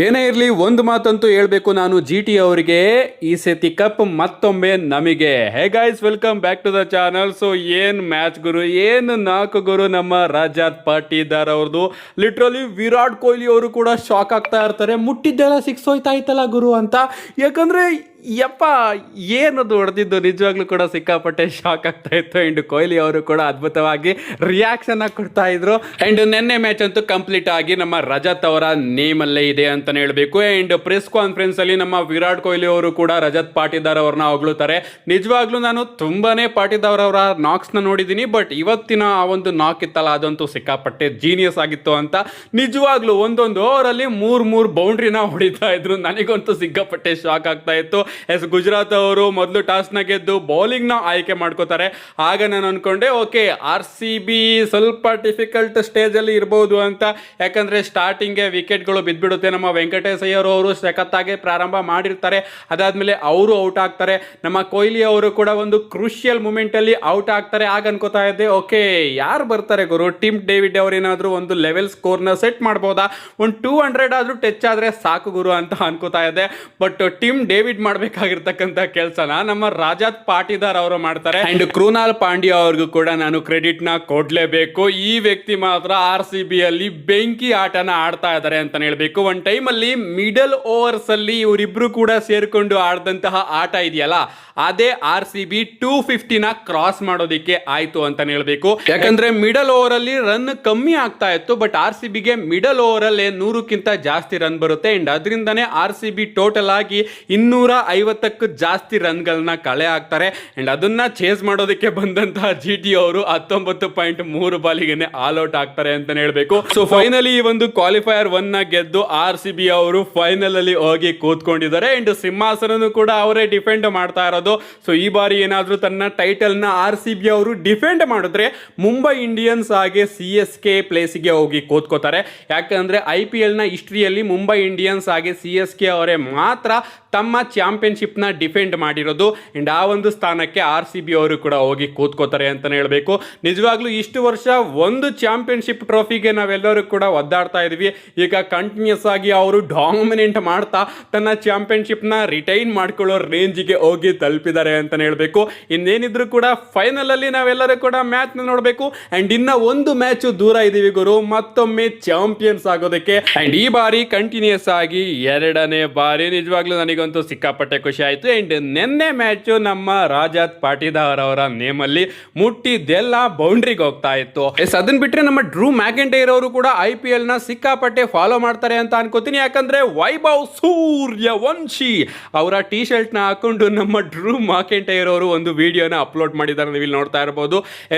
ಏನೇ ಇರಲಿ ಒಂದು ಮಾತಂತೂ ಹೇಳ್ಬೇಕು ನಾನು GT ಅವರಿಗೆ ಈ ಸತಿ ಕಪ್ ಮತ್ತೊಮ್ಮೆ ನಮಗೆ. Hey guys, welcome back to the channel. So ಏನ್ ಮ್ಯಾಚ್ ಗುರು, ಏನು ನಾಲ್ಕು ಗುರು ನಮ್ಮ ರಜತ್ ಪಾಟೀದಾರ್ ಅವ್ರದ್ದು. ಲಿಟ್ರಲಿ ವಿರಾಟ್ ಕೊಹ್ಲಿ ಅವರು ಕೂಡ ಶಾಕ್ ಆಗ್ತಾ ಇರ್ತಾರೆ, ಮುಟ್ಟಿದ್ದೆಲ್ಲ ಸಿಕ್ಸ್ ಹೋಯ್ತಾ ಇತ್ತಲ್ಲ ಗುರು ಅಂತ. ಯಾಕಂದ್ರೆ ಯಪ್ಪ ಏನದು ಹೊಡೆದಿದ್ದು, ನಿಜವಾಗ್ಲೂ ಕೂಡ ಸಿಕ್ಕಾಪಟ್ಟೆ ಶಾಕ್ ಆಗ್ತಾ ಇತ್ತು. ಆ್ಯಂಡ್ ಕೊಹ್ಲಿ ಅವರು ಕೂಡ ಅದ್ಭುತವಾಗಿ ರಿಯಾಕ್ಷನ್ ಕೊಡ್ತಾ ಇದ್ರು. ಆ್ಯಂಡ್ ನಿನ್ನೆ ಮ್ಯಾಚ್ ಅಂತೂ ಕಂಪ್ಲೀಟ್ ಆಗಿ ನಮ್ಮ ರಜತ್ ಅವರ ನೇಮಲ್ಲೇ ಇದೆ ಅಂತಾನೆ ಹೇಳ್ಬೇಕು. ಆ್ಯಂಡ್ ಪ್ರೆಸ್ ಕಾನ್ಫರೆನ್ಸ್ ಅಲ್ಲಿ ನಮ್ಮ ವಿರಾಟ್ ಕೊಹ್ಲಿ ಅವರು ಕೂಡ ರಜತ್ ಪಾಟೀದಾರ್ ಅವ್ರನ್ನ ಹೊಗಳುತ್ತಾರೆ. ನಿಜವಾಗ್ಲೂ ನಾನು ತುಂಬಾನೇ ಪಾಟೀದಾರ್ ಅವರ ನಾಕ್ಸ್ನ ನೋಡಿದ್ದೀನಿ, ಬಟ್ ಇವತ್ತಿನ ಆ ಒಂದು ನಾಕ್ ಇತ್ತಲ್ಲ ಅದಂತೂ ಸಿಕ್ಕಾಪಟ್ಟೆ ಜೀನಿಯಸ್ ಆಗಿತ್ತು ಅಂತ. ನಿಜವಾಗ್ಲೂ ಒಂದೊಂದು ಓವರಲ್ಲಿ ಮೂರು ಬೌಂಡ್ರಿನ ಹೊಡಿತಾ ಇದ್ರು. ನನಗಂತೂ ಸಿಕ್ಕಾಪಟ್ಟೆ ಶಾಕ್ ಆಗ್ತಾ ಇತ್ತು. ಗುಜರಾತ್ ಅವರು ಮೊದಲು ಟಾಸ್ನ ಗೆದ್ದು ಬೌಲಿಂಗ್ನ ಆಯ್ಕೆ ಮಾಡ್ಕೋತಾರೆ. ಆಗ ನಾನು ಅನ್ಕೊಂಡೆ ಓಕೆ, RCB ಸ್ವಲ್ಪ ಡಿಫಿಕಲ್ಟ್ ಸ್ಟೇಜಲ್ಲಿ ಇರ್ಬೋದು ಅಂತ. ಯಾಕಂದ್ರೆ ಸ್ಟಾರ್ಟಿಂಗ್ಗೆ ವಿಕೆಟ್ಗಳು ಬಿದ್ದುಬಿಡುತ್ತೆ. ನಮ್ಮ ವೆಂಕಟೇಶ್ ಅಯ್ಯರ್ ಅವರು ಸಖತ್ತಾಗಿ ಪ್ರಾರಂಭ ಮಾಡಿರ್ತಾರೆ, ಅದಾದ್ಮೇಲೆ ಅವರು ಔಟ್ ಆಗ್ತಾರೆ. ನಮ್ಮ ಕೊಹ್ಲಿ ಅವರು ಕೂಡ ಒಂದು ಕ್ರೂಷಿಯಲ್ ಮೂಮೆಂಟ್ ಅಲ್ಲಿ ಔಟ್ ಆಗ್ತಾರೆ. ಆಗ ಅನ್ಕೋತಾ ಇದ್ದೆ ಓಕೆ, ಯಾರು ಬರ್ತಾರೆ ಗುರು, ಟಿಮ್ ಡೇವಿಡ್ ಅವರೇನಾದ್ರೂ ಒಂದು ಲೆವೆಲ್ ಸ್ಕೋರ್ನ ಸೆಟ್ ಮಾಡ್ಬೋದಾ, ಒಂದು 200 ಆದ್ರೂ ಟಚ್ ಆದ್ರೆ ಸಾಕು ಗುರು ಅಂತ ಅನ್ಕೋತಾ ಇದ್ದೆ. ಬಟ್ ಟಿಮ್ ಡೇವಿಡ್ ಮಾಡಬೇಕಾಗಿರ್ತಕ್ಕಂಥ ಕೆಲಸನ ನಮ್ಮ ರಜತ್ ಪಾಟೀದಾರ್ ಅವರು ಮಾಡ್ತಾರೆ. ಅಂಡ್ ಕೃನಾಲ್ ಪಾಂಡ್ಯ ಅವ್ರಿಗೂ ಕೂಡ ನಾನು ಕ್ರೆಡಿಟ್ ನ ಕೊಡ್ಲೇಬೇಕು. ಈ ವ್ಯಕ್ತಿ ಮಾತ್ರ RCB ಅಲ್ಲಿ ಬೆಂಕಿ ಆಟನ ಆಡ್ತಾ ಇದ್ದಾರೆ ಅಂತ ಹೇಳ್ಬೇಕು. ಒಂದ್ ಟೈಮ್ ಅಲ್ಲಿ ಮಿಡಲ್ ಓವರ್ಸ್ ಅಲ್ಲಿ ಇವರಿಬ್ರು ಕೂಡ ಸೇರ್ಕೊಂಡು ಆಡಿದಂತಹ ಆಟ ಇದೆಯಲ್ಲ, ಅದೇ RCB 250 ನ ಕ್ರಾಸ್ ಮಾಡೋದಿಕ್ಕೆ ಆಯ್ತು ಅಂತ ಹೇಳ್ಬೇಕು. ಯಾಕಂದ್ರೆ ಮಿಡಲ್ ಓವರ್ ಅಲ್ಲಿ ರನ್ ಕಮ್ಮಿ ಆಗ್ತಾ ಇತ್ತು, ಬಟ್ RCB ಗೆ ಮಿಡಲ್ ಓವರ್ ಅಲ್ಲಿ 100ಕ್ಕಿಂತ ಜಾಸ್ತಿ ರನ್ ಬರುತ್ತೆ. ಅಂಡ್ ಅದರಿಂದನೇ RCB ಟೋಟಲ್ ಆಗಿ 250ಕ್ಕೂ ಜಾಸ್ತಿ ರನ್ಗಳನ್ನ ಕಳೆ ಹಾಕ್ತಾರೆ. ಅಂಡ್ ಅದನ್ನ ಚೇಸ್ ಮಾಡೋದಕ್ಕೆ ಬಂದಂತಹ GT ಅವರು 19.3 ಬಾಲಿಗೆ ಆಲ್ ಔಟ್ ಆಗ್ತಾರೆ ಅಂತ ಹೇಳ್ಬೇಕು. ಸೊ ಫೈನಲಿ ಈ ಒಂದು ಕ್ವಾಲಿಫೈಯರ್ 1 ನ ಗೆದ್ದು RCB ಅವರು ಫೈನಲ್ ಅಲ್ಲಿ ಹೋಗಿ ಕೂತ್ಕೊಂಡಿದ್ದಾರೆ. ಅಂಡ್ ಸಿಂಹಾಸನ ಕೂಡ ಅವರೇ ಡಿಫೆಂಡ್ ಮಾಡ್ತಾ ಇರೋದು. ಸೊ ಈ ಬಾರಿ ಏನಾದ್ರೂ ತನ್ನ ಟೈಟಲ್ ನ RCB ಅವರು ಡಿಫೆಂಡ್ ಮಾಡಿದ್ರೆ ಮುಂಬೈ ಇಂಡಿಯನ್ಸ್ ಹಾಗೆ CSK ಪ್ಲೇಸ್ಗೆ ಹೋಗಿ ಕೂತ್ಕೋತಾರೆ. ಯಾಕಂದ್ರೆ IPL ನ ಹಿಸ್ಟ್ರಿಯಲ್ಲಿ ಮುಂಬೈ ಇಂಡಿಯನ್ಸ್ ಹಾಗೆ CSK ಅವರೇ ಮಾತ್ರ ತಮ್ಮ ಚಾಂಪಿಯನ್ಶಿಪ್ ನ ಡಿಫೆಂಡ್ ಮಾಡಿರೋದು. ಅಂಡ್ ಆ ಒಂದು ಸ್ಥಾನಕ್ಕೆ RCB ಅವರು ಕೂಡ ಹೋಗಿ ಕೂತ್ಕೋತಾರೆ ಅಂತಾನೆ ಹೇಳ್ಬೇಕು. ನಿಜವಾಗ್ಲೂ ಇಷ್ಟು ವರ್ಷ ಒಂದು ಚಾಂಪಿಯನ್ಶಿಪ್ ಟ್ರೋಫಿಗೆ ನಾವೆಲ್ಲರೂ ಕೂಡ ಒದ್ದಾಡ್ತಾ ಇದೀವಿ. ಈಗ ಕಂಟಿನ್ಯೂಸ್ ಆಗಿ ಅವರು ಡಾಮಿನೆಂಟ್ ಮಾಡ್ತಾ ತನ್ನ ಚಾಂಪಿಯನ್ಶಿಪ್ ನ ರಿಟೈನ್ ಮಾಡ್ಕೊಳ್ಳೋ ರೇಂಜ್ಗೆ ಹೋಗಿ ತಲುಪಿದ್ದಾರೆ ಅಂತಾನೆ ಹೇಳ್ಬೇಕು. ಇನ್ನೇನಿದ್ರು ಕೂಡ ಫೈನಲ್ ಅಲ್ಲಿ ನಾವೆಲ್ಲರೂ ಕೂಡ ಮ್ಯಾಚ್ ನೋಡಬೇಕು. ಅಂಡ್ ಇನ್ನ ಒಂದು ಮ್ಯಾಚ್ ದೂರ ಇದೀವಿ ಗುರು, ಮತ್ತೊಮ್ಮೆ ಚಾಂಪಿಯನ್ಸ್ ಆಗೋದಕ್ಕೆ. ಅಂಡ್ ಈ ಬಾರಿ ಕಂಟಿನ್ಯೂಸ್ ಆಗಿ 2ನೇ ಬಾರಿ. ನಿಜವಾಗ್ಲೂ ನನಗಂತೂ ಸಿಕ್ಕಾಪಟ್ಟೆ ಖುಷಿ ಆಯ್ತು. ಅಂಡ್ ನಿನ್ನೆ ಮ್ಯಾಚ್ ನಮ್ಮ ರಜತ್ ಪಾಟೀದಾರ್ ಅವರ ನೇಮಲ್ಲಿ ಮುಟ್ಟಿದ್ದೆಲ್ಲ ಬೌಂಡ್ರಿಗೆ ಹೋಗ್ತಾ ಇತ್ತು. ಅದನ್ನ ಬಿಟ್ರೆ ನಮ್ಮ ಡ್ರೂ ಮ್ಯಾಕೆಂಟೈರ್ ಅವರು ಕೂಡ IPL ನ ಸಿಕ್ಕಾಪಟ್ಟೆ ಫಾಲೋ ಮಾಡ್ತಾರೆ ಅಂತ ಅನ್ಕೋತೀನಿ. ಯಾಕಂದ್ರೆ ವೈಭವ್ ಸೂರ್ಯವಂಶಿ ಅವರ ಟಿ ಶರ್ಟ್ ನ ಹಾಕೊಂಡು ನಮ್ಮ ಡ್ರೂ ಮ್ಯಾಕೆಂಟೈರ್ ಅವರು ಒಂದು ವಿಡಿಯೋನ ಅಪ್ಲೋಡ್ ಮಾಡಿದ್ದಾರೆ, ನೀವು ಇಲ್ಲಿ ನೋಡ್ತಾ ಇರಬಹುದು.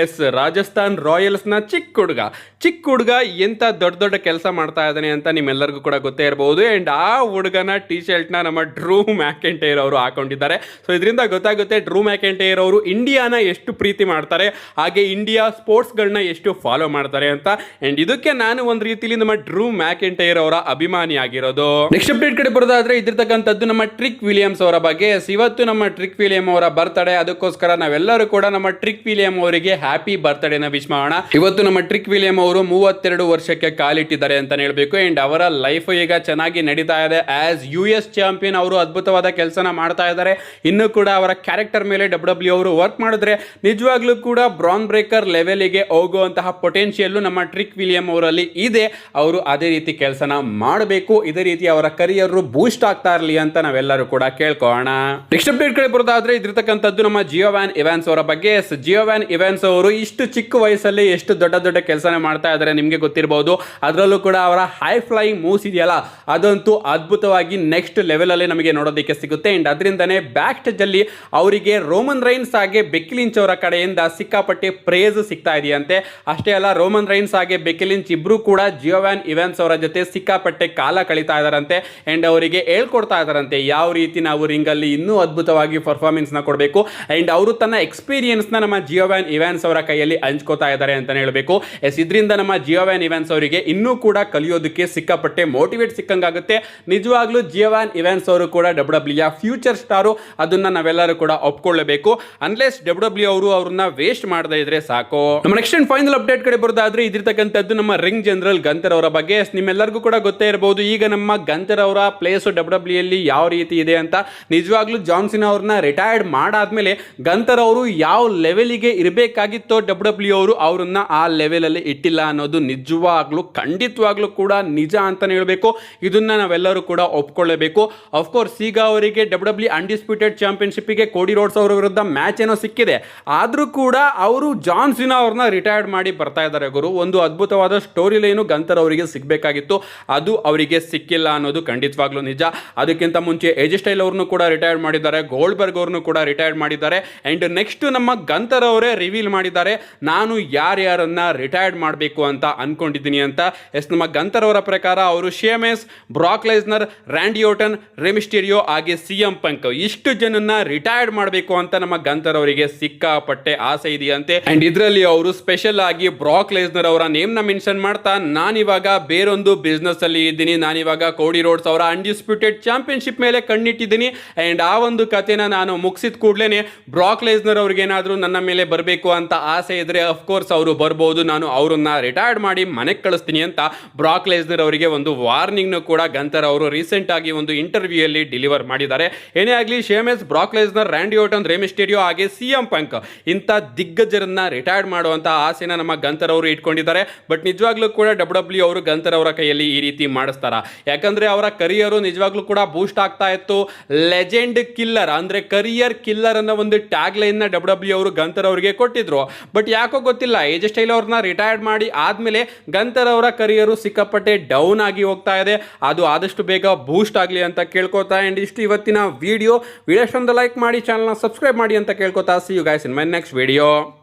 ರಾಜಸ್ಥಾನ್ ರಾಯಲ್ಸ್ ನ ಚಿಕ್ಕ ಹುಡುಗ ಎಂತ ದೊಡ್ಡ ಕೆಲಸ ಮಾಡ್ತಾ ಇದ್ದಾನೆ ಅಂತ ನಿಮ್ಮೆಲ್ಲರಿಗೂ ಕೂಡ ಗೊತ್ತೇ ಇರಬಹುದು. ಅಂಡ್ ಆ ಹುಡುಗನ ಟಿ ಶರ್ಟ್ ನ ನಮ್ಮ ಡ್ರೂ ಮ್ಯಾಕೆಂಟೈರ್ ಅವರು ಹಾಕೊಂಡಿದ್ದಾರೆ. ಸೊ ಇದರಿಂದ ಗೊತ್ತಾಗುತ್ತೆ ಡ್ರೂ ಮ್ಯಾಕೆಂಟೈರ್ ಅವರು ಇಂಡಿಯಾನ ಎಷ್ಟು ಪ್ರೀತಿ ಮಾಡ್ತಾರೆ, ಹಾಗೆ ಇಂಡಿಯಾ ಸ್ಪೋರ್ಟ್ಸ್ಗಳನ್ನ ಎಷ್ಟು ಫಾಲೋ ಮಾಡ್ತಾರೆ ಅಂತ. ಅಂಡ್ ಇದಕ್ಕೆ ನಾನು ಒಂದು ರೀತಿಲಿ ನಮ್ಮ ಡ್ರೂ ಮ್ಯಾಕೆಂಟೈರ್ ಅವರ ಅಭಿಮಾನಿ ಆಗಿರೋದು. ನೆಕ್ಸ್ಟ್ ಅಪ್ಡೇಟ್ ಕಡೆ ಬರೋದಾದ್ರೆ ಇದಿರ್ತಕ್ಕಂಥದ್ದು ನಮ್ಮ ಟ್ರಿಕ್ ವಿಲಿಯಮ್ಸ್ ಅವರ ಬಗ್ಗೆ. ಇವತ್ತು ನಮ್ಮ ಟ್ರಿಕ್ ವಿಲಿಯಂ ಅವರ ಬರ್ತ್ಡೇ, ಅದಕ್ಕೋಸ್ಕರ ನಾವೆಲ್ಲರೂ ಕೂಡ ನಮ್ಮ ಟ್ರಿಕ್ ವಿಲಿಯಂ ಅವರಿಗೆ ಹ್ಯಾಪಿ ಬರ್ತ್ಡೇನ ವಿಶ್ ಮಾಡೋಣ. ಇವತ್ತು ನಮ್ಮ ಟ್ರಿಕ್ ವಿಲಿಯಂ ಅವರು 32 ವರ್ಷಕ್ಕೆ ಕಾಲಿಟ್ಟಿದ್ದಾರೆ ಅಂತ ಹೇಳ್ಬೇಕು. ಅಂಡ್ ಅವರ ಲೈಫ್ ಈಗ ಚೆನ್ನಾಗಿ ನಡೀತಾ ಇದೆ. ಆಸ್ US ಚಾಂಪಿಯನ್ ಅವರು ಅದ್ಭುತವಾದ ಕೆಲಸನ ಮಾಡ್ತಾ ಇದ್ದಾರೆ. ಇನ್ನು ಕೂಡ ಅವರ ಕ್ಯಾರೆಕ್ಟರ್ ಮೇಲೆ WWE ಅವರು ವರ್ಕ್ ಮಾಡಿದ್ರೆ ನಿಜವಾಗ್ಲೂ ಕೂಡ ಬ್ರಾನ್ ಬ್ರೇಕರ್ ಲೆವೆಲ್ಗೆ ಹೋಗುವಂತಹ ಪೊಟೆನ್ಷಿಯಲ್ ನಮ್ಮ ಟ್ರಿಕ್ ವಿಲಿಯಂ ಅವರಲ್ಲಿ ಇದೆ. ಅವರು ಅದೇ ರೀತಿ ಕೆಲಸನ ಮಾಡಬೇಕು, ಇದೇ ರೀತಿ ಅವರ ಕರಿಯರ್ ಬೂಸ್ಟ್ ಆಗ್ತಾ ಇರಲಿ ಅಂತ ನಾವೆಲ್ಲರೂ ಕೂಡ ಕೇಳ್ಕೊಳ್ಳೋಣ. ನೆಕ್ಸ್ಟ್ ಅಪ್ಡೇಟ್ ಕಡೆ ಬರೋದಾದ್ರೆ ಇದಿರ್ತಕ್ಕಂಥದ್ದು ನಮ್ಮ ಜಿಯೋವಾನ್ ಇವಾನ್ಸ್ ಅವರ ಬಗ್ಗೆ. ಜಿಯೋವಾನ್ ಇವಾನ್ಸ್ ಅವರು ಇಷ್ಟು ಚಿಕ್ಕ ವಯಸ್ಸಲ್ಲಿ ಎಷ್ಟು ದೊಡ್ಡ ಕೆಲಸನ ಮಾಡ್ತಾ ಇದ್ದಾರೆ ನಿಮಗೆ ಗೊತ್ತಿರಬಹುದು. ಅದರಲ್ಲೂ ಕೂಡ ಅವರ ಹೈ ಫ್ಲೈಯಿಂಗ್ ಮೂವ್ಸ್ ಇದೆಯಲ್ಲ, ಅದಂತೂ ಅದ್ಭುತವಾಗಿ ನೆಕ್ಸ್ಟ್ ಲೆವೆಲ್ ಅಲ್ಲಿ ನಮಗೆ ನೋಡೋದಕ್ಕೆ ಸಿಗುತ್ತೆ. ಅಂಡ್ ಅದರಿಂದನೇ ಬ್ಯಾಕ್ ಸ್ಟೇಜ್ ಅಲ್ಲಿ ಅವರಿಗೆ ರೋಮನ್ ರೈನ್ಸ್ ಹಾಗೆ ಬೆಕ್ಕಿ ಲಿಂಚ್ ಅವರ ಕಡೆಯಿಂದ ಸಿಕ್ಕಾಪಟ್ಟೆ ಪ್ರೇಸ್ ಸಿಗ್ತಾ ಇದೆಯಂತೆ. ಅಷ್ಟೇ ಅಲ್ಲ, ರೋಮನ್ ರೈನ್ಸ್ ಹಾಗೆ ಬೆಕ್ಕಿ ಲಿಂಚ್ ಇಬ್ರು ಕೂಡ ಜಿಯೋವಾನ್ ಇವಾನ್ಸ್ ಅವರ ಜೊತೆ ಸಿಕ್ಕಾಪಟ್ಟೆ ಕಾಲ ಕಳೀತಾ ಇದಾರಂತೆ. ಅಂಡ್ ಅವರಿಗೆ ಹೇಳ್ಕೊಡ್ತಾ ಇದಾರಂತೆ ಯಾವ ರೀತಿ ನಾವು ರಿಂಗ್ ಅಲ್ಲಿ ಇನ್ನೂ ಅದ್ಭುತವಾಗಿ ಪರ್ಫಾರ್ಮೆನ್ಸ್ ನ ಕೊಡಬೇಕು. ಅಂಡ್ ಅವರು ತನ್ನ ಎಕ್ಸ್ಪೀರಿಯನ್ಸ್ ನ ನಮ್ಮ ಜಿಯೋವಾನ್ ಇವಾನ್ಸ್ ಅವರ ಕೈಯಲ್ಲಿ ಹಂಚ್ಕೋತಾ ಇದ್ದಾರೆ ಅಂತ ಹೇಳ್ಬೇಕು. ಇದರಿಂದ ನಮ್ಮ ಜಿಯೋವಾನ್ ಇವಾನ್ಸ್ ಅವರಿಗೆ ಇನ್ನೂ ಕೂಡ ಕಲಿಯೋದಕ್ಕೆ ಸಿಕ್ಕಾಪಟ್ಟೆ ಮೋಟಿವೇಟ್ ಸಿಕ್ಕಂಗಾಗುತ್ತೆ. ನಿಜವಾಗ್ಲೂ ಜಿಯೋವಾನ್ ಇವಾನ್ಸ್ ಅವರು ಕೂಡ ಡಬ್ಲ್ಯೂ ಫ್ಯೂಚರ್ ಸ್ಟಾರು, ಅದನ್ನ ನಾವೆಲ್ಲರೂ ಕೂಡ ಒಪ್ಕೊಳ್ಳಬೇಕು. ಅನ್ಲೆಸ್ ಡಬ್ಲ್ಯೂ ಅವರು ಅವ್ರನ್ನ ವೇಸ್ಟ್ ಮಾಡದೇ ಇದ್ರೆ ಸಾಕು. ನಮ್ಮ ನೆಕ್ಸ್ಟ್ ಅಂಡ್ ಫೈನಲ್ ಅಪ್ಡೇಟ್ ಕಡೆ ಬರೋದಾದ್ರೆ ಇದಿರ್ತಕ್ಕಂಥದ್ದು ನಮ್ಮ ರಿಂಗ್ ಜನರಲ್ ಗಂತರ್ ಅವರ ಬಗ್ಗೆ. ನಿಮ್ಮೆಲ್ಲರಿಗೂ ಕೂಡ ಗೊತ್ತೇ ಇರಬಹುದು, ಈಗ ನಮ್ಮ ಗಂತರ್ ಅವರ ಪ್ಲೇಸ್ ಡಬ್ಲ್ಯೂ ಅಲ್ಲಿ ಯಾವ ರೀತಿ ಇದೆ ಅಂತ. ನಿಜವಾಗ್ಲೂ ಜಾನ್ ಸಿನಾ ಅವ್ರನ್ನ ರಿಟೈರ್ಡ್ ಮಾಡಾದ್ಮೇಲೆ ಗಂತರ್ ಅವರು ಯಾವ ಲೆವೆಲ್ಗೆ ಇರಬೇಕಾಗಿತ್ತೋ ಡಬ್ಲ್ಯೂ ಅವರು ಅವ್ರನ್ನ ಆ ಲೆವೆಲ್ ಅಲ್ಲಿ ಇಟ್ಟಿಲ್ಲ ಅನ್ನೋದು ನಿಜವಾಗ್ಲೂ ಖಂಡಿತವಾಗ್ಲೂ ಕೂಡ ನಿಜ ಅಂತಾನೆ ಹೇಳ್ಬೇಕು. ಇದನ್ನ ನಾವೆಲ್ಲರೂ ಕೂಡ ಒಪ್ಕೊಳ್ಳೇಬೇಕು. ಅಫ್ಕೋರ್ಸ್ ಈಗ ಅವರಿಗೆ ಡಬ್ಲ್ಯೂ ಅನ್ಡಿಸ್ಪ್ಯೂಟೆಡ್ ಚಾಂಪಿಯನ್ಶಿಪ್ಗೆ ಕೋಡಿ ರೋಡ್ಸ್ ಅವರ ವಿರುದ್ಧ ಮ್ಯಾಚ್ ಏನೋ ಸಿಕ್ಕಿದೆ, ಆದ್ರೂ ಕೂಡ ಅವರು ಜಾನ್ ಸಿನಾ ಅವ್ರನ್ನ ರಿಟೈರ್ಡ್ ಮಾಡಿ ಬರ್ತಾ ಇದ್ದಾರೆ ಗುರು. ಒಂದು ಅದ್ಭುತವಾದ ಸ್ಟೋರಿ ಲೈನು ಗಂತರ್ ಅವರಿಗೆ ಸಿಗಬೇಕಾಗಿತ್ತು, ಅದು ಅವರಿಗೆ ಸಿಕ್ಕಿಲ್ಲ ಅನ್ನೋದು ಖಂಡಿತವಾಗ್ಲೂ ನಿಜ. ಅದಕ್ಕಿಂತ ಮುಂಚೆ ಎಜ್ ಸ್ಟೈಲ್ ಅವ್ರನ್ನು ಕೂಡ ರಿಟೈರ್ಡ್ ಮಾಡಿದ್ದಾರೆ, ಗೋಲ್ಡ್ಬರ್ಗ್ ಅವ್ರನ್ನು ಕೂಡ ರಿಟೈರ್ಡ್ ಮಾಡಿದ್ದಾರೆ. ಅಂಡ್ ನೆಕ್ಸ್ಟ್ ನಮ್ಮ ಗಂತರ್ ಅವರೇ ರಿವೀಲ್ ಮಾಡಿದ್ದಾರೆ, ನಾನು ಯಾರ್ಯಾರನ್ನ ರಿಟೈರ್ಡ್ ಮಾಡಬೇಕು ಅಂತ ಅನ್ಕೊಂಡಿದ್ದೀನಿ ಅಂತ. ನಮ್ಮ ಗಂತರ್ ಅವರ ಪ್ರಕಾರ ಅವರು ಶೇಮೆಸ್, ಬ್ರಾಕ್ ಲೆಸ್ನರ್, ರ್ಯಾಂಡಿ ಓರ್ಟನ್, ರೆಮಿಸ್ಟೀರಿಯೋ ಹಾಗೆ ಸಿಎಂ ಪಂಕ್ ಇಷ್ಟು ಜನನ್ನ ರಿಟೈರ್ಡ್ ಮಾಡಬೇಕು ಅಂತ ನಮ್ಮ ಗಂತರ್ ಅವರಿಗೆ ಸಿಕ್ಕಾಪಟ್ಟೆ ಆಸೆ ಇದೆಯಂತೆ. ಅಂಡ್ ಇದರಲ್ಲಿ ಅವರು ಸ್ಪೆಷಲ್ ಆಗಿ ಬ್ರಾಕ್ ಲೆಸ್ನರ್ ಅವರ ನೇಮ್ ನ ಮೆನ್ಷನ್ ಮಾಡ್ತಾ, ನಾನಿವಾಗ ಬೇರೊಂದು ಬಿಸ್ನೆಸ್ ಅಲ್ಲಿ ಇದ್ದೀನಿ, ನಾನಿವಾಗ ಕೋಡಿ ರೋಡ್ಸ್ ಅವರ ಅನ್ಡಿಸ್ಪ್ಯೂಟೆಡ್ ಚಾಂಪಿಯನ್ಶಿಪ್ ಮೇಲೆ ಕಣ್ಣಿಟ್ಟಿದ್ದೀನಿ. ಅಂಡ್ ಆ ಒಂದು ಕಥೆನ ನಾನು ಮುಗಿಸಿದ ಕೂಡಲೇ ಬ್ರಾಕ್ ಲೆಸ್ನರ್ ಅವ್ರಿಗೆ ಏನಾದರೂ ನನ್ನ ಮೇಲೆ ಬರಬೇಕು ಅಂತ ಆಸೆ ಇದ್ರೆ ಅಫ್ಕೋರ್ಸ್ ಅವರು ಬರ್ಬೋದು, ನಾನು ಅವರನ್ನ ರಿಟೈರ್ಡ್ ಮಾಡಿ ಮನೆಗೆ ಕಳಿಸ್ತೀನಿ ಅಂತ ಬ್ರಾಕ್ ಲೆಸ್ನರ್ ಅವರಿಗೆ ಒಂದು ವಾರ್ನಿಂಗ್ ಕೂಡ ಗಂತರ್ ಅವರು ರೀಸೆಂಟ್ ಆಗಿ ಒಂದು ಇಂಟರ್ವ್ಯೂ ಅಲ್ಲಿ ಡೆಲಿವರ್ ಮಾಡಿದ್ದಾರೆ. ಏನೇ ಆಗಲಿ, ಶೇಮೆಸ್, ಬ್ರಾಕ್ ಲೆಸ್ನರ್, ರ್ಯಾಂಡಿ ಓರ್ಟನ್, ರೆಮಿಸ್ಟೀರಿಯೋ ಹಾಗೆ ಸಿಎಂ ಪಂಕ್ ಇಂಥ ದಿಗ್ಗಜರನ್ನ ರಿಟೈರ್ಡ್ ಮಾಡುವಂತ ಆಸೆನ ನಮ್ಮ ಗಂತರ್ ಅವರು ಇಟ್ಕೊಂಡಿದ್ದಾರೆ. ಬಟ್ ನಿಜವಾಗ್ಲೂ ಕೂಡ ಡಬ್ಲ್ಯೂ ಅವರು ಗಂತರ್ ಅವರ ಕೈಯಲ್ಲಿ ಈ ರೀತಿ ಮಾಡಿಸ್ತಾರ? ಯಾಕಂದ್ರೆ ಅವರ ಕರಿಯರು ನಿಜವಾಗ್ಲೂ ಕೂಡ ಬೂಸ್ಟ್ ಆಗ್ತಾ ಇತ್ತು. ಲೆಜೆಂಡ್ ಕಿಲ್ಲರ್ ಅಂದ್ರೆ ಕರಿಯರ್ ಕಿಲ್ಲರ್ ಅನ್ನೋ ಒಂದು ಟ್ಯಾಗ್ ಲೈನ್ ನ ಡಬ್ಲ್ಯೂ ಅವರು ಗಂತರ್ ಅವರಿಗೆ ಕೊಟ್ಟಿದ್ರು. ಬಟ್ ಯಾಕೋ ಗೊತ್ತಿಲ್ಲ, ಏಜ್ ಸ್ಟೈಲ್ ಅವ್ರನ್ನ ರಿಟೈರ್ಡ್ ಮಾಡಿ ಆದ್ಮೇಲೆ ಗಂತರ್ ಅವರ ಕರಿಯರು ಸಿಕ್ಕಾಪಟ್ಟೆ ಡೌನ್ ಆಗಿ ಹೋಗ್ತಾ ಇದೆ. ಅದು ಆದಷ್ಟು ಬೇಗ ಬೂಸ್ಟ್ ಆಗಲಿ ಅಂತ ಕೇಳ್ಕೊತಾ. ಅಂಡ್ ಇಷ್ಟು ಇವತ್ತಿನ ವಿಡಿಯೋ. ವಿಡಿಯೋ ಲೈಕ್ ಮಾಡಿ, ಚಾನಲ್ನ ಸಬ್ಸ್ಕ್ರೈಬ್ ಮಾಡಿ ಅಂತ ಕೇಳ್ಕೊತಾ. See you guys in my next video.